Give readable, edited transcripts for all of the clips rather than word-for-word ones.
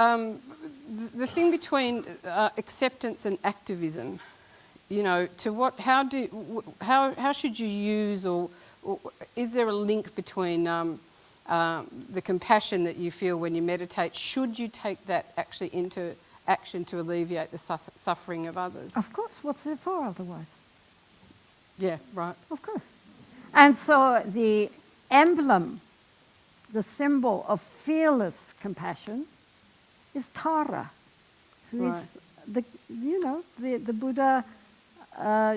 The thing between acceptance and activism, you know, how should you use, or is there a link between the compassion that you feel when you meditate? Should you take that actually into action to alleviate the suffering of others? Of course, what's it for otherwise? Yeah, right. Of course. And so the emblem, the symbol of fearless compassion is Tara, who is the Buddha.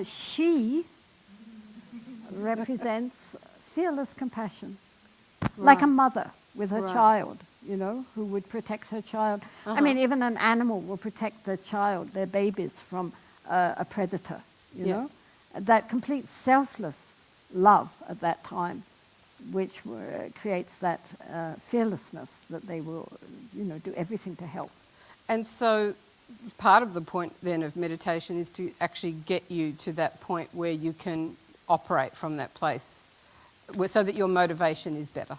She represents fearless compassion, like a mother with her child, you know, who would protect her child. I mean, even an animal will protect their child, their babies, from a predator, you know. That complete selfless love at that time, which creates that fearlessness that they will, you know, do everything to help. And so part of the point then of meditation is to actually get you to that point where you can operate from that place, so that your motivation is better.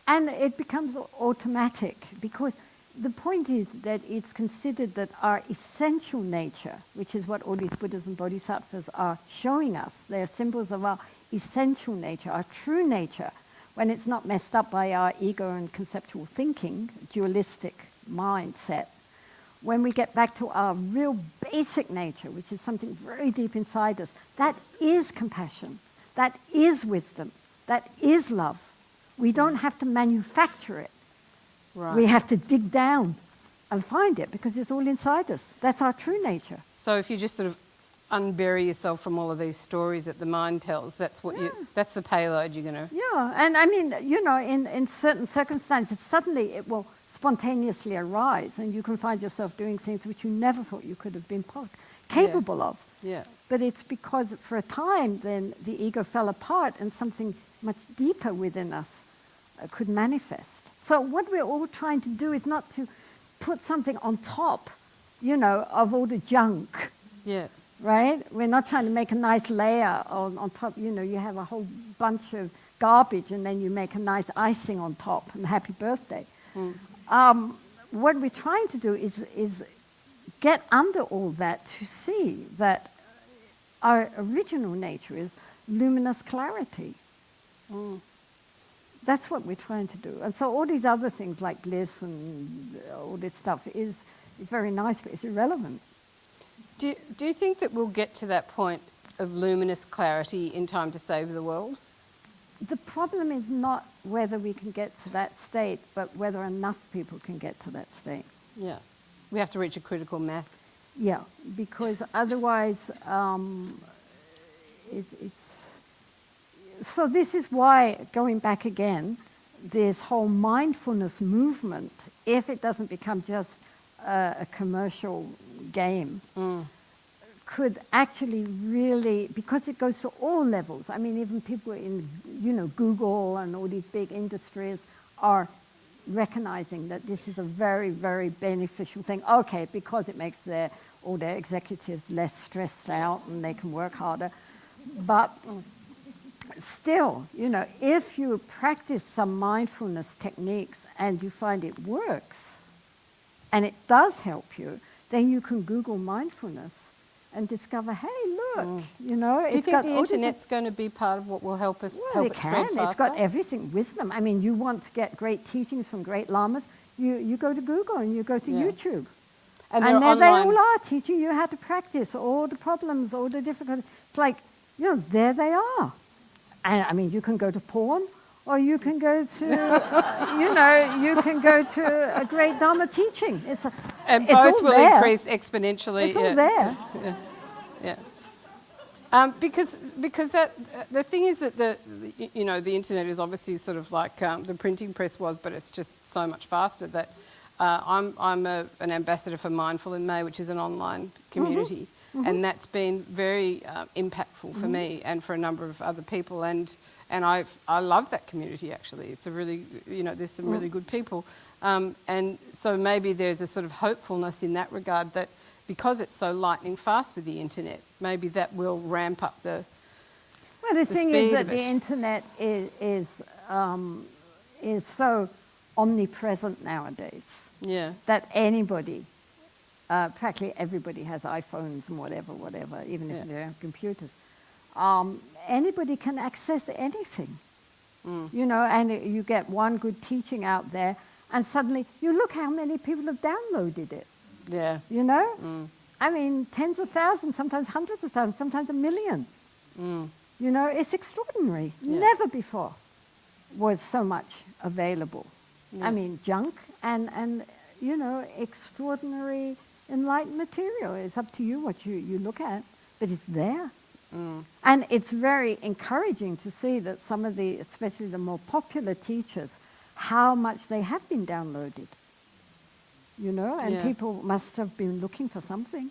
And it becomes automatic, because the point is that it's considered that our essential nature, which is what all these Buddhas and Bodhisattvas are showing us, they're symbols of our essential nature, our true nature, when it's not messed up by our ego and conceptual thinking, dualistic mindset. When we get back to our real basic nature, which is something very deep inside us, that is compassion, that is wisdom, that is love. We don't have to manufacture it. Right. We have to dig down and find it, because it's all inside us. That's our true nature. So if you just sort of unbury yourself from all of these stories that the mind tells, that's what that's the payload you're going to... Yeah, and I mean, you know, in certain circumstances, suddenly it will spontaneously arise, and you can find yourself doing things which you never thought you could have been capable of. Yeah. But it's because for a time then the ego fell apart and something much deeper within us could manifest. So what we're all trying to do is not to put something on top, you know, of all the junk. Yeah. Right? We're not trying to make a nice layer on top. You know, you have a whole bunch of garbage and then you make a nice icing on top and happy birthday. What we're trying to do is get under all that to see that our original nature is luminous clarity. That's what we're trying to do. And so all these other things like bliss and all this stuff is very nice, but it's irrelevant. Do you think that we'll get to that point of luminous clarity in time to save the world? The problem is not whether we can get to that state, but whether enough people can get to that state. Yeah. We have to reach a critical mass. Yeah, because otherwise So this is why, going back again, this whole mindfulness movement, if it doesn't become just a commercial game, could actually really, because it goes to all levels. I mean, even people in, you know, Google and all these big industries are recognizing that this is a very, very beneficial thing. Okay, because it makes all their executives less stressed out and they can work harder. But still, you know, if you practice some mindfulness techniques and you find it works, and it does help you, then you can Google mindfulness and discover, hey, look, you know. Do you think the internet's going to be part of what will help us help it spread faster? It's got everything, wisdom. I mean, you want to get great teachings from great lamas, you go to Google and you go to YouTube. And there they all are teaching you how to practice all the problems, all the difficulties. It's like, you know, there they are. And I mean, you can go to porn, or you can go to, you know, you can go to a great Dharma teaching. And both will increase exponentially. It's all there. Because that the thing is that the internet is obviously sort of like the printing press was, but it's just so much faster that I'm an ambassador for Mindful in May, which is an online community. And that's been very impactful for me and for a number of other people, and I love that community actually. It's a really, you know, there's some really good people, and so maybe there's a sort of hopefulness in that regard that because it's so lightning fast with the internet, maybe that will ramp up the. Well, the thing is that the internet is so omnipresent nowadays. Yeah. that anybody, practically everybody has iPhones and whatever, even if they don't have computers. Anybody can access anything, you know, and you get one good teaching out there, and suddenly you look how many people have downloaded it. Yeah. You know? I mean, tens of thousands, sometimes hundreds of thousands, sometimes 1 million. You know, it's extraordinary. Yeah. Never before was so much available. Yeah. I mean, junk and you know, extraordinary enlightened material. It's up to you what you look at, but it's there. And it's very encouraging to see that some of the, especially the more popular teachers, how much they have been downloaded. You know, and people must have been looking for something.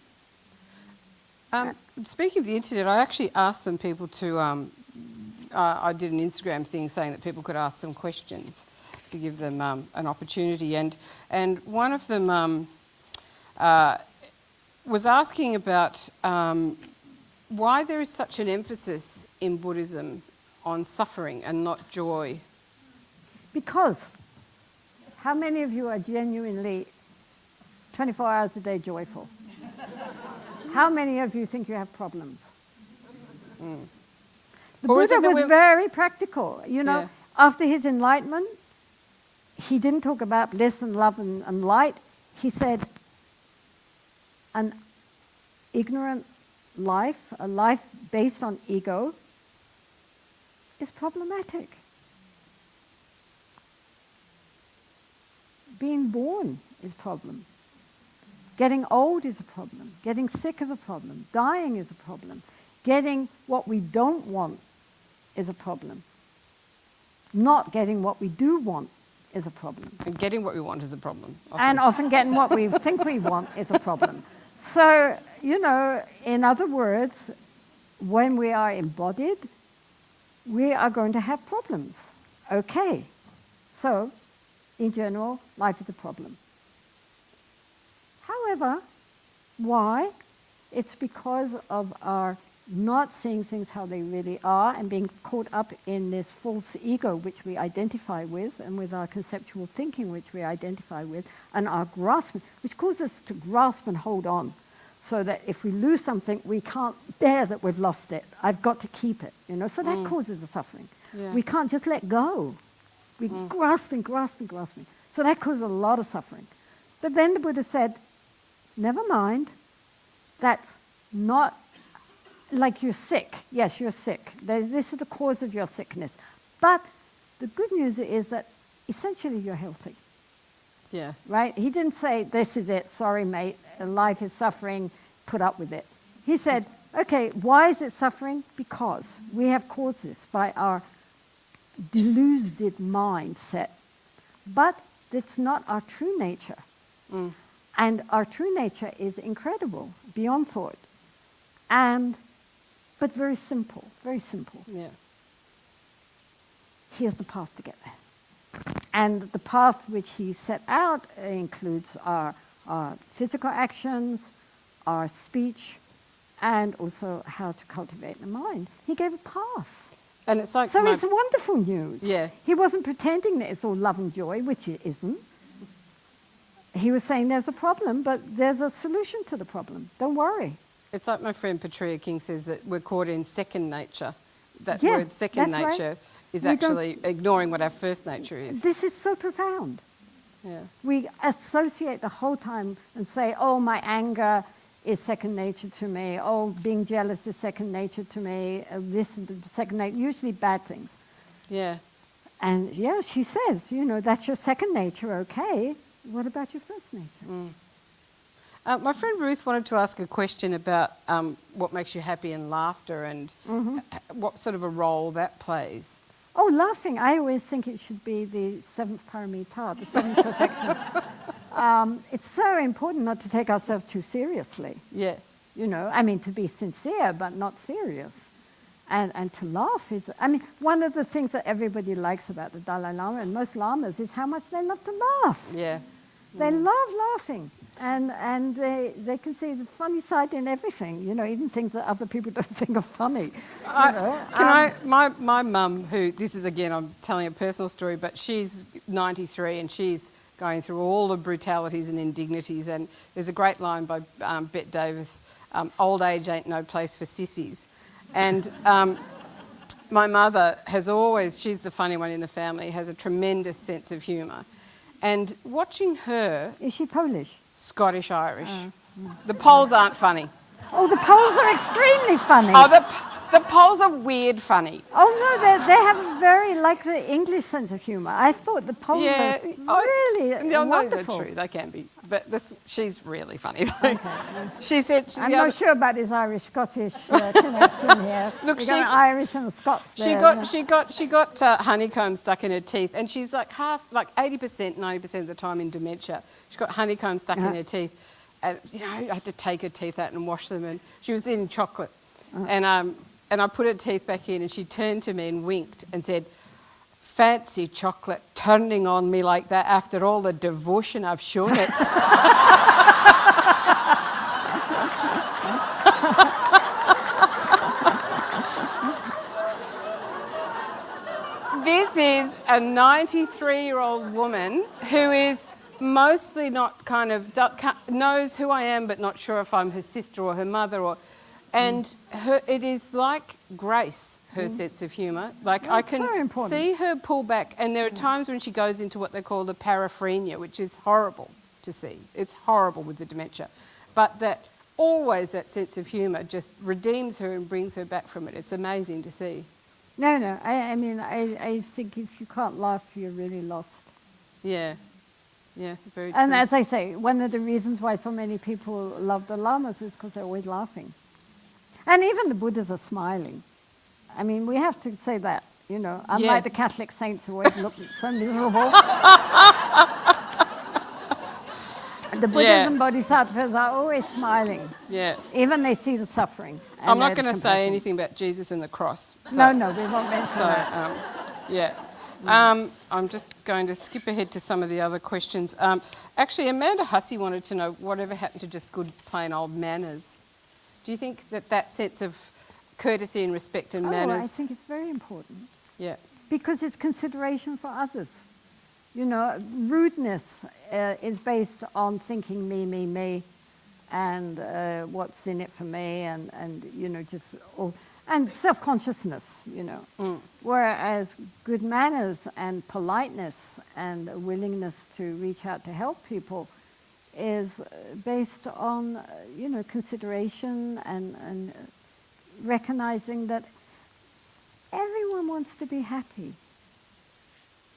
Speaking of the internet, I actually asked some people to, I did an Instagram thing saying that people could ask some questions to give them an opportunity. And one of them was asking about why there is such an emphasis in Buddhism on suffering and not joy. Because how many of you are genuinely 24 hours a day joyful? How many of you think you have problems? The Buddha was very practical. You know, after his enlightenment, he didn't talk about bliss and love and light. He said, an ignorant life, a life based on ego, is problematic. Being born is a problem. Getting old is a problem. Getting sick is a problem. Dying is a problem. Getting what we don't want is a problem. Not getting what we do want is a problem. And getting what we want is a problem. And often getting what we think we want is a problem. So, you know, in other words, when we are embodied, we are going to have problems. Okay. So, in general, life is a problem. However, why? It's because of our not seeing things how they really are and being caught up in this false ego which we identify with, and with our conceptual thinking which we identify with, and our grasping, which causes us to grasp and hold on, so that if we lose something, we can't bear that we've lost it. I've got to keep it, you know. So that causes the suffering. Yeah. We can't just let go. We're grasping. So that causes a lot of suffering. But then the Buddha said, never mind, that's not like you're sick. Yes, you're sick. This is the cause of your sickness. But the good news is that essentially you're healthy. Yeah. Right? He didn't say, this is it, sorry mate, life is suffering, put up with it. He said, okay, why is it suffering? Because we have caused this by our deluded mindset. But it's not our true nature. And our true nature is incredible, beyond thought. But very simple, very simple. Yeah. Here's the path to get there. And the path which he set out includes our physical actions, our speech, and also how to cultivate the mind. He gave a path. And it's like so it's wonderful news. Yeah. He wasn't pretending that it's all love and joy, which it isn't. He was saying there's a problem, but there's a solution to the problem. Don't worry. It's like my friend Petria King says that we're caught in second nature. That Yeah, word second that's nature right. is We actually ignoring what our first nature is. This is so profound. Yeah. We associate the whole time and say, oh, my anger is second nature to me. Oh, being jealous is second nature to me. This is the second nature, usually bad things. Yeah. And yeah, she says, you know, that's your second nature, okay. What about your first nature? My friend Ruth wanted to ask a question about what makes you happy and laughter and what sort of a role that plays. Oh, laughing. I always think it should be the seventh paramita, the seventh perfection. It's so important not to take ourselves too seriously. Yeah. You know, I mean, to be sincere but not serious. And to laugh is, I mean, one of the things that everybody likes about the Dalai Lama and most lamas is how much they love to laugh. Yeah. They love laughing. And they can see the funny side in everything, you know, even things that other people don't think are funny. My mum, who, this is again, I'm telling a personal story, but she's 93 and she's going through all the brutalities and indignities. And there's a great line by Bette Davis, old age ain't no place for sissies. And my mother has always, she's the funny one in the family, has a tremendous sense of humour. And watching her... Is she Polish? Scottish-Irish. The Poles aren't funny. Oh, the Poles are extremely funny. Oh, the Poles are weird funny. Oh, no, they have a very, like the English sense of humour. I thought the Poles Yeah. are really No, wonderful. those are true, they can be. But she's really funny. Okay. She said... I'm not sure about his Irish-Scottish connection here. Look, We've got an Irish and a Scots there. She got honeycomb stuck in her teeth, and she's like 80%, 90% of the time in dementia. She's got honeycomb stuck in her teeth. And, I had to take her teeth out and wash them, and she was eating chocolate. And I put her teeth back in, and she turned to me and winked and said, "Fancy chocolate turning on me like that after all the devotion I've shown it." This is a 93-year-old woman who is mostly not knows who I am, but not sure if I'm her sister or her mother, and it is like Grace, her sense of humour. Like I can see her pull back, and there are times when she goes into what they call the paraphrenia, which is horrible to see. It's horrible with the dementia, but that sense of humour just redeems her and brings her back from it. It's amazing to see. No, I think if you can't laugh, you're really lost. Yeah. Yeah, very true. And as I say, one of the reasons why so many people love the lamas is because they're always laughing. And even the Buddhas are smiling. I mean, we have to say that, unlike the Catholic saints who always look so miserable. The Buddhas and Bodhisattvas are always smiling. Yeah. Even they see the suffering. I'm not going to say anything about Jesus and the cross. So, no, we won't mention that. Yeah. I'm just going to skip ahead to some of the other questions. Actually, Amanda Hussey wanted to know whatever happened to just good, plain old manners. Do you think that sense of courtesy and respect and manners... I think it's very important. Yeah. Because it's consideration for others. Rudeness is based on thinking me, and what's in it for me, and and self-consciousness, Whereas good manners and politeness and a willingness to reach out to help people is based on, consideration and recognizing that everyone wants to be happy.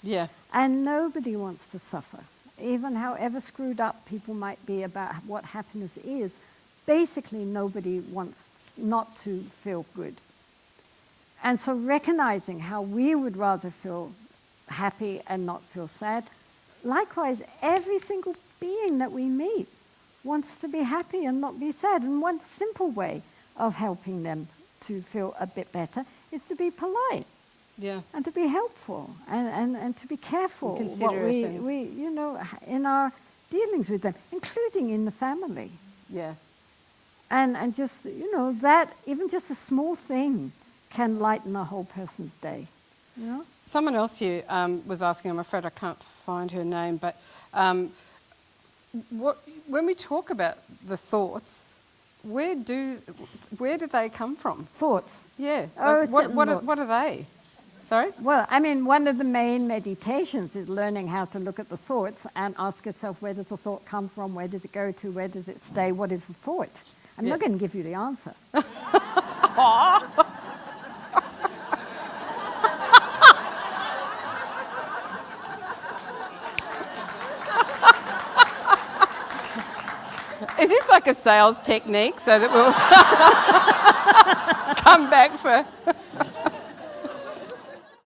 Yeah. And nobody wants to suffer. Even however screwed up people might be about what happiness is, basically nobody wants not to feel good. And so recognizing how we would rather feel happy and not feel sad, likewise, every single being that we meet wants to be happy and not be sad. And one simple way of helping them to feel a bit better is to be polite. Yeah. And to be helpful and to be careful what we in our dealings with them, including in the family. Yeah. And just, that, even just a small thing can lighten a whole person's day. Someone else here was asking, I'm afraid I can't find her name, but when we talk about the thoughts, where do they come from? Thoughts? Yeah. Oh, what are they? Sorry? Well, I mean, one of the main meditations is learning how to look at the thoughts and ask yourself, where does the thought come from? Where does it go to? Where does it stay? What is the thought? I'm not going to give you the answer. Is this like a sales technique so that we'll come back for...